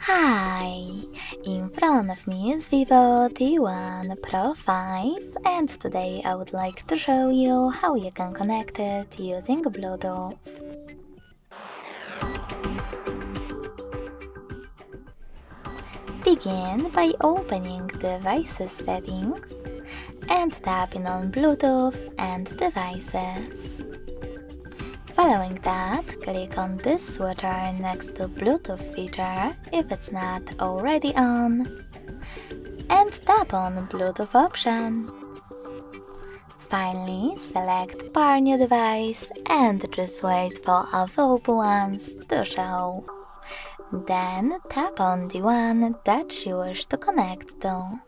Hi! In front of me is VIVO T1 Pro 5 and today I would like to show you how you can connect it using Bluetooth. Begin by opening Devices settings and tapping on Bluetooth and Devices. Following that, click on this switcher next to Bluetooth feature if it's not already on, and tap on Bluetooth option. Finally, select Pair New Device and just wait for available ones to show. Then tap on the one that you wish to connect to.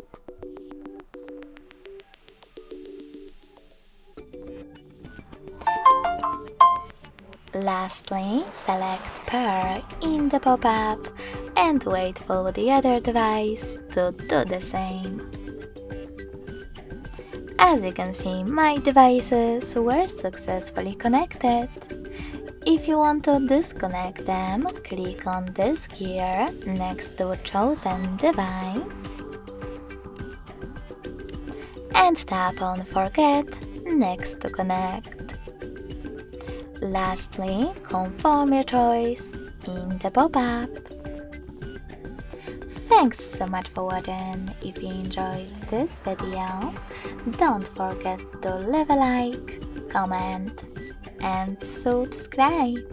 Lastly, select Pair in the pop-up and wait for the other device to do the same. As you can see, my devices were successfully connected. If you want to disconnect them, click on this gear next to chosen device and tap on Forget next to Connect. Lastly, confirm your choice in the pop-up. Thanks so much for watching. If you enjoyed this video, don't forget to leave a like, comment, and subscribe.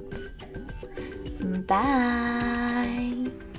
Bye!